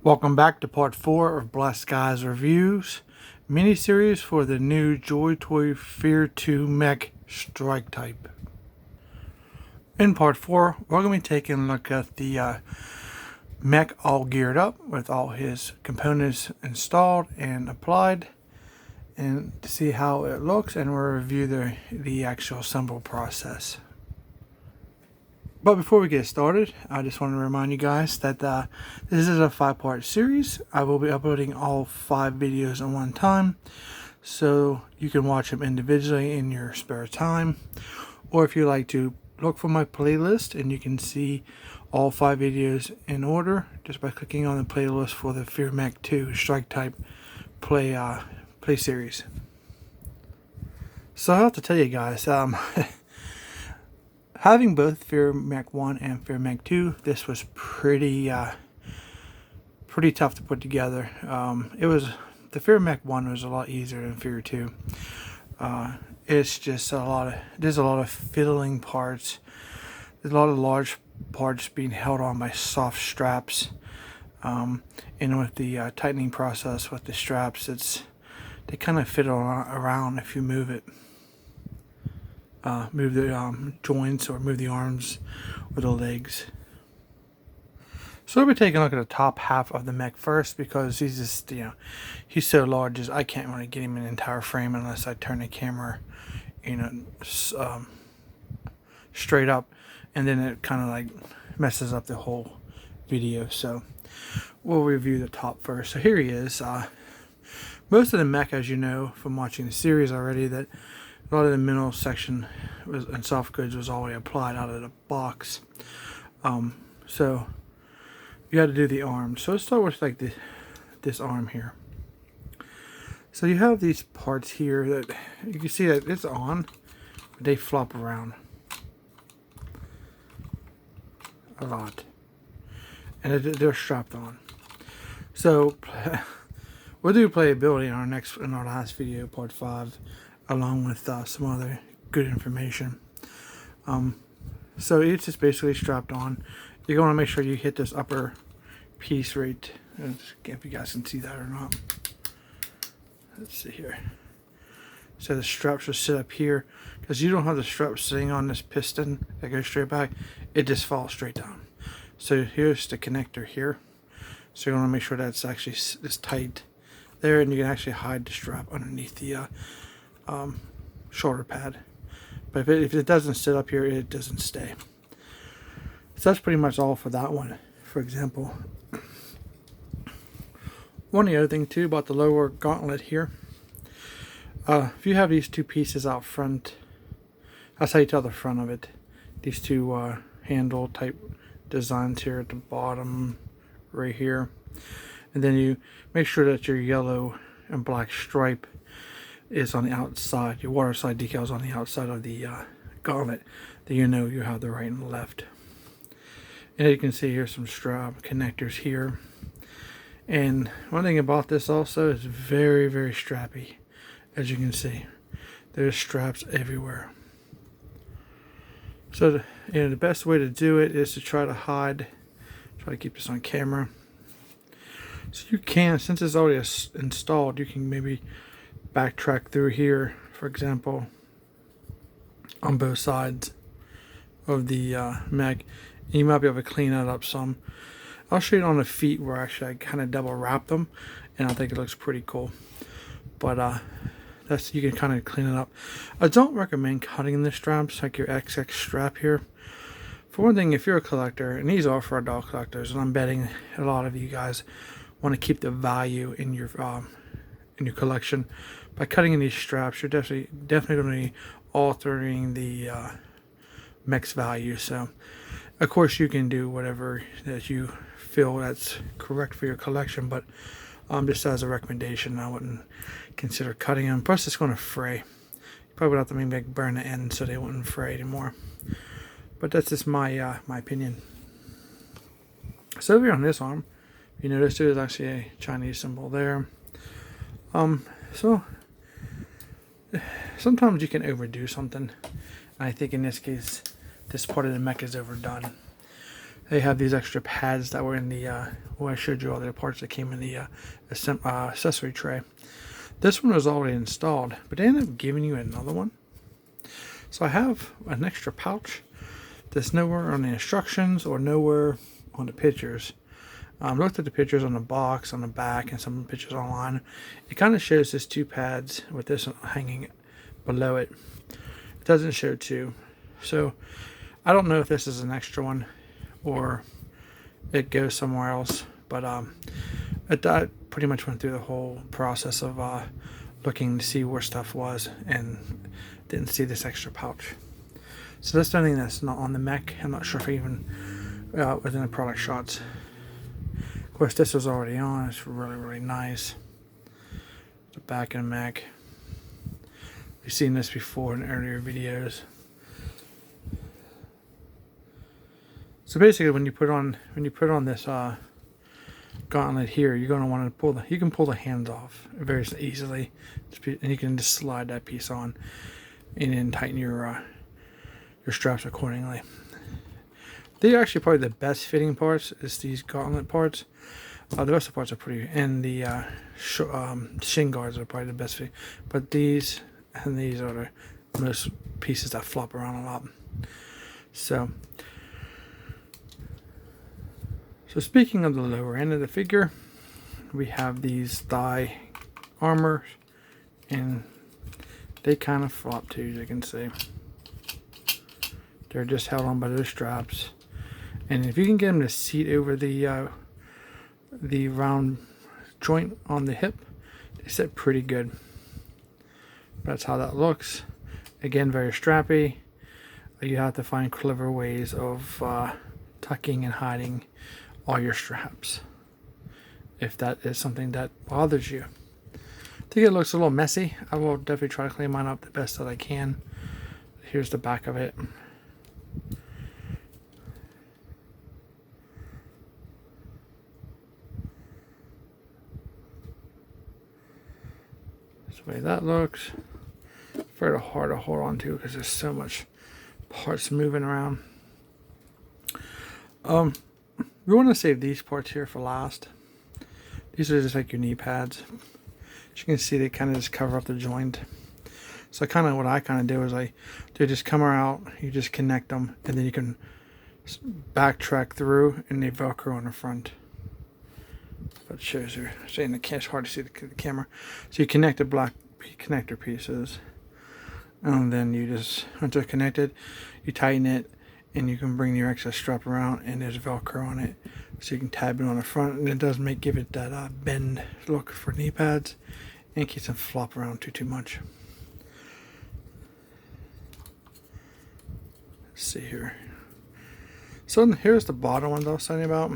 Welcome back to part 4 of Blessed Guys Reviews, mini-series for the new Joytoy II Mecha Strike type. In part 4, we're going to be taking a look at the mech all geared up with all his components installed and applied, and to see how it looks, and we'll review the actual assemble process. But before we get started, I just want to remind you guys that this is a 5-part series. I will be uploading all 5 videos at one time, so you can watch them individually in your spare time. Or if you like to look for my playlist, and you can see all 5 videos in order just by clicking on the playlist for the II Mecha Strike type play series. So I have to tell you guys, having both II Mecha 1 and II Mecha 2, this was pretty tough to put together. The II Mecha 1 was a lot easier than II 2. It's just there's a lot of fiddling parts. There's a lot of large parts being held on by soft straps. And with the tightening process with the straps, they kind of fiddle around if you move it. Move the joints or move the arms or the legs. So we'll be taking a look at the top half of the mech first, because he's just, he's so large, I can't really get him in an entire frame unless I turn the camera, straight up, and then it kind of like messes up the whole video. So we'll review the top first. So here he is. Most of the mech, as you know from watching the series already, that a lot of the middle section and soft goods was already applied out of the box. So you had to do the arms. So let's start with like this arm here. So you have these parts here that you can see that it's on, but they flop around a lot, and they're strapped on. So we'll do playability in our last video, part 5. Along with some other good information. So it's just basically strapped on. You're going to make sure you hit this upper piece right. If you guys can see that or not. Let's see here. So the straps will sit up here, because you don't have the straps sitting on this piston that goes straight back. It just falls straight down. So here's the connector here. So you want to make sure that's actually is tight there, and you can actually hide the strap underneath the shoulder pad. But if it doesn't sit up here, it doesn't stay. So that's pretty much all for that one. For example, one of the other thing too about the lower gauntlet here, if you have these two pieces out front, that's how you tell the front of it. These two handle type designs here at the bottom right here, and then you make sure that your yellow and black stripe is on the outside. Your water slide decal is on the outside of the gauntlet, that you know you have the right and the left. And you can see here some strap connectors here. And one thing about this also is very, very strappy. As you can see, there's straps everywhere. So the best way to do it is to try to keep this on camera. So you can, since it's already installed, you can maybe backtrack through here, for example, on both sides of the mech. You might be able to clean that up some. I'll show you on the feet where actually I kind of double wrap them, and I think it looks pretty cool. But you can kind of clean it up. I don't recommend cutting the straps, like your XX strap here. For one thing, if you're a collector, and these are for adult collectors, and I'm betting a lot of you guys want to keep the value in your collection. By cutting in these straps, you're definitely going to be altering the mech's value. So, of course, you can do whatever that you feel that's correct for your collection, but just as a recommendation, I wouldn't consider cutting them. Plus, it's going to fray. You probably would have to maybe burn the end so they wouldn't fray anymore. But that's just my my opinion. So over here on this arm, you notice there's actually a Chinese symbol there. So sometimes you can overdo something. I think in this case, this part of the mech is overdone. they have these extra pads that were in the well, I showed you all the parts that came in the accessory tray. This one was already installed, but they ended up giving you another one. So I have an extra pouch that's nowhere on the instructions or nowhere on the pictures. Looked at the pictures on the box, on the back, and some pictures online. It kind of shows this 2 pads with this one hanging below it. It doesn't show 2. So I don't know if this is an extra one or it goes somewhere else. But I pretty much went through the whole process of looking to see where stuff was and didn't see this extra pouch. So that's something that's not on the Mech. I'm not sure if even within the product shots. Of course, this was already on. It's really, really nice. The back of the Mech. We've seen this before in earlier videos. So basically, when you put on this gauntlet here, you're going to want to pull you can pull the hands off very easily, and you can just slide that piece on, and then tighten your straps accordingly. They're actually probably the best fitting parts is these gauntlet parts. The rest of the parts are pretty, and the shin guards are probably the best fitting. But these and these are the most pieces that flop around a lot. So speaking of the lower end of the figure, we have these thigh armor, and they kind of flop too, as you can see. They're just held on by those straps, and if you can get them to seat over the round joint on the hip, they sit pretty good. That's how that looks. Again, very strappy. You have to find clever ways of tucking and hiding all your straps if that is something that bothers you. I think it looks a little messy. I will definitely try to clean mine up the best that I can. Here's the back of it. That's the way that looks. Very hard to hold on to because there's so much parts moving around. We want to save these parts here for last. These are just like your knee pads. As you can see, they kind of just cover up the joint. So what I do is they just come out, you just connect them, and then you can backtrack through, and they Velcro on the front. That shows you. Saying the it's hard to see the camera. So you connect the black connector pieces, and then you just, once they're connected, you tighten it, and you can bring your excess strap around, and there's Velcro on it, so you can tab it on the front, and it does give it that bend look for knee pads, and keeps them flop around too much. Let's see here. So here's the bottom ones I was talking about.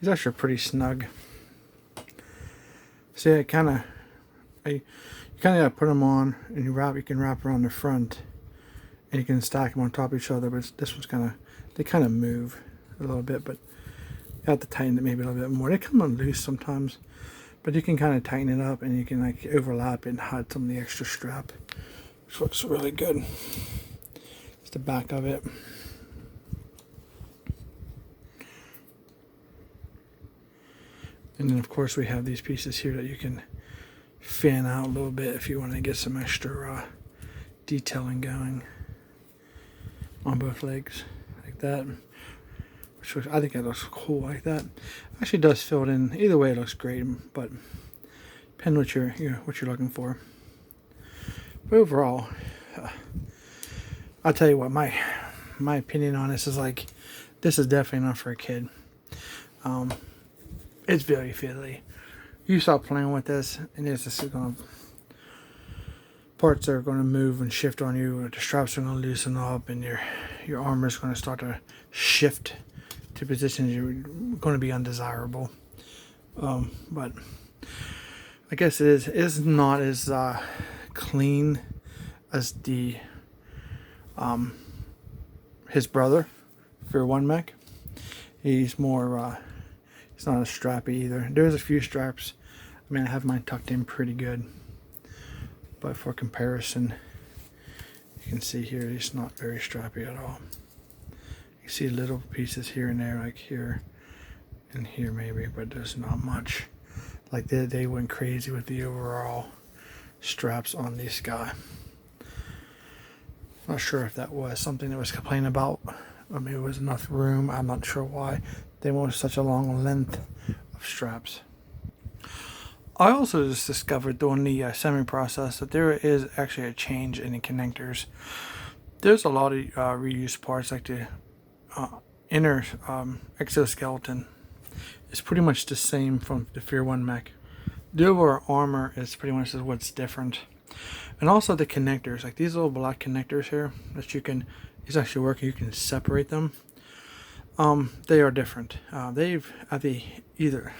These actually are pretty snug. See, you kind of gotta put them on, and you can wrap around the front, and you can stack them on top of each other. But this one's they kind of move a little bit, but you have to tighten it maybe a little bit more. They come on loose sometimes, but you can kind of tighten it up, and you can overlap it and hide some of the extra strap, which looks really good. It's the back of it. And then of course we have these pieces here that you can fan out a little bit if you want to get some extra detailing going on both legs, like that. Which I think that looks cool like that. Actually does fill it in. Either way it looks great, but depending what you're looking for. But overall, I'll tell you what, my opinion on this is this is definitely not for a kid. It's very fiddly. You start playing with this, and it's just parts are going to move and shift on you. The straps are going to loosen up, and your armor is going to start to shift to positions you're going to be undesirable. But I guess it is not as clean as his brother for one Mech. He's more. It's not as strappy either. There's a few straps. I mean, I have mine tucked in pretty good. But for comparison, you can see here, it's not very strappy at all. You see little pieces here and there, like here and here maybe, but there's not much. Like they went crazy with the overall straps on this guy. Not sure if that was something that was complaining about. I mean, it was enough room. I'm not sure why they wanted such a long length of straps. I also just discovered during the assembly process that there is actually a change in the connectors. There's a lot of reused parts, like the inner exoskeleton is pretty much the same from the Fear 1 mech. The overall armor is pretty much what's different. And also the connectors, like these little black connectors here that you can, these actually work, you can separate them. They are different. They've either,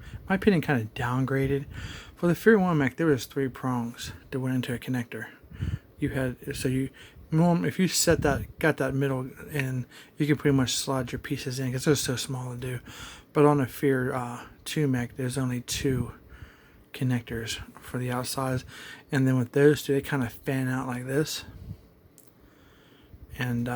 in my opinion, kind of downgraded. For the Fear 1 mech, there was 3 prongs that went into a connector. You had, so you, if you set that, got that middle in, you can pretty much slide your pieces in because they're so small to do. But on the Fear 2 mech, there's only 2 connectors for the outsides, and then with those 2, they kind of fan out like this, and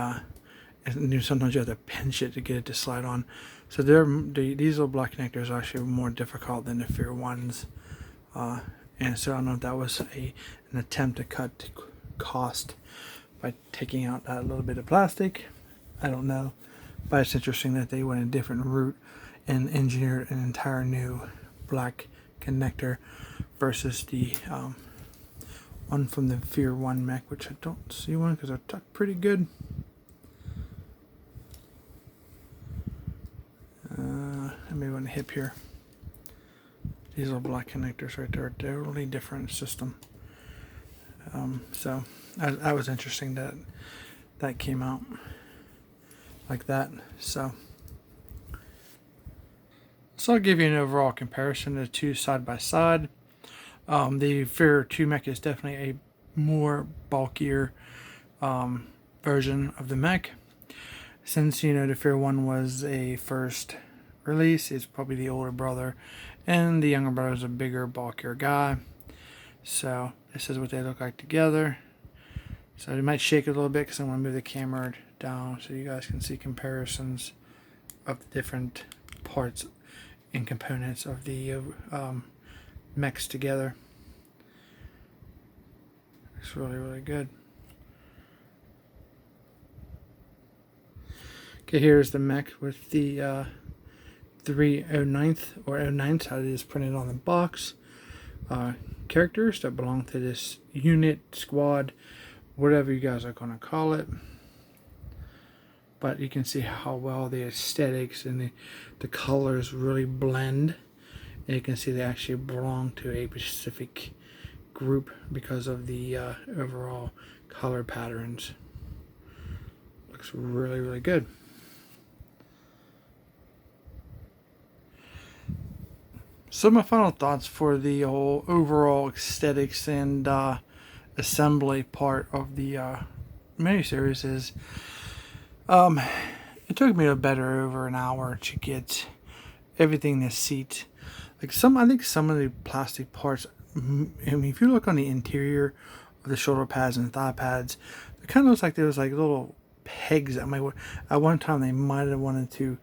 sometimes you have to pinch it to get it to slide on. So these little black connectors are actually more difficult than the Fear 1s, and so I don't know if that was an attempt to cut cost by taking out that little bit of plastic. I don't know, but it's interesting that they went a different route and engineered an entire new black connector versus the one from the Fear 1 mech, which I don't see one because they're tucked pretty good. Maybe on the hip here. These are black connectors right there. They're a totally different system. So that was interesting that came out like that. So I'll give you an overall comparison of the two side by side. The Fear 2 mech is definitely a more bulkier version of the mech. Since, you know, the Fear 1 was a first release, it's probably the older brother, and the younger brother is a bigger, bulkier guy. So this is what they look like together. So it might shake a little bit because I want to move the camera down so you guys can see comparisons of the different parts and components of the mechs together. It's really, really good. Okay, here's the mech with the 309th or 09th, how it is printed on the box. Characters that belong to this unit, squad, whatever you guys are going to call it. But you can see how well the aesthetics and the colors really blend. And you can see they actually belong to a specific group because of the overall color patterns. Looks really, really good. So my final thoughts for the whole overall aesthetics and assembly part of the miniseries is it took me over an hour to get everything in the seat. Like I think some of the plastic parts, I mean, if you look on the interior of the shoulder pads and thigh pads, it kind of looks like there was like little pegs that at one time they might have wanted to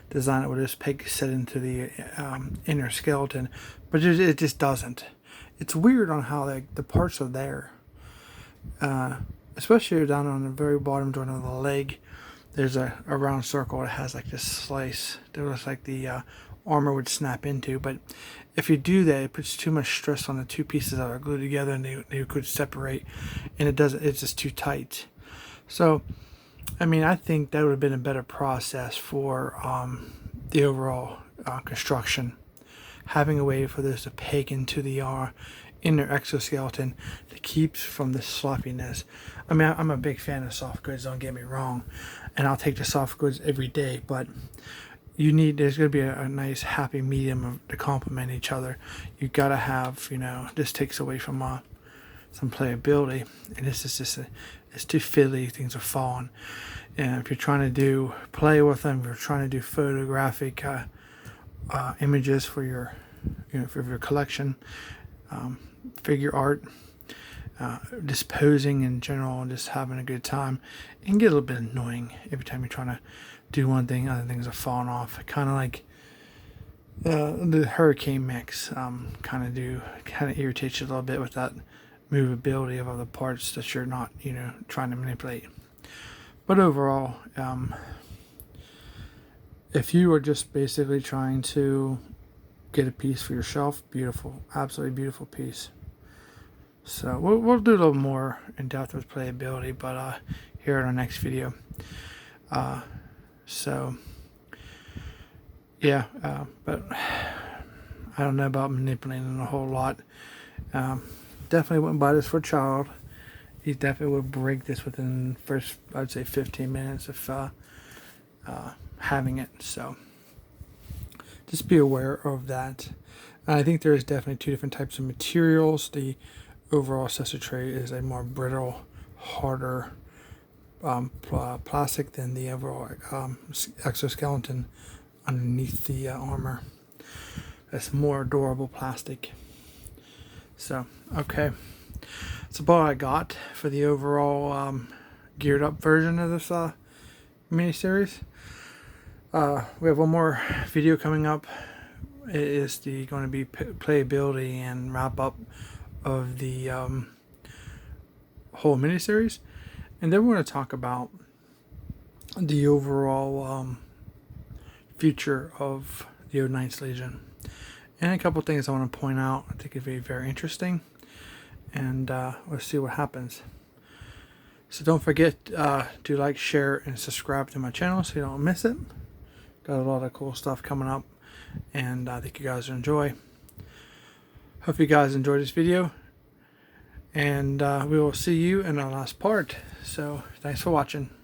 design it with this peg set into the inner skeleton, but it just doesn't. It's weird on how the parts are there, especially down on the very bottom joint of the leg. There's a round circle that has like this slice that looks like the armor would snap into, but if you do that, it puts too much stress on the two pieces that are glued together, and they could separate, and it's just too tight. So I mean, I think that would have been a better process for the overall construction. Having a way for this to peg into the inner exoskeleton that keeps from the sloppiness. I mean, I'm a big fan of soft goods, don't get me wrong, and I'll take the soft goods every day, but there's going to be a nice happy medium to complement each other. You got to have, this takes away from some playability, and this is just it's too fiddly, things are falling. And if you're trying to play with them, if you're trying to do photographic images for your collection, figure art, just posing in general, and just having a good time, and get a little bit annoying every time you're trying to do one thing, other things are falling off. Kind of like the hurricane mechs kind of irritates you a little bit with that movability of other parts that you're not, trying to manipulate. But overall, if you are just basically trying to get a piece for yourself, beautiful, absolutely beautiful piece. So we'll do a little more in depth with playability, but here in our next video. So yeah, but I don't know about manipulating a whole lot. Definitely wouldn't buy this for a child. He definitely would break this within the first, I'd say, 15 minutes of having it. So just be aware of that. I think there is definitely two different types of materials. The overall accessory tray is a more brittle, harder plastic than the overall exoskeleton underneath the armor. That's more durable plastic. So, okay. That's about all I got for the overall geared up version of this miniseries. We have one more video coming up. It is going to be playability and wrap up of the whole miniseries. And then we're going to talk about the overall future of the Knights Legion. And a couple things I want to point out I think it'd be very interesting. And we'll see what happens. So don't forget to like, share, and subscribe to my channel so you don't miss it. Got a lot of cool stuff coming up, and I think you guys will enjoy. Hope you guys enjoyed this video, and we will see you in our last part. So thanks for watching.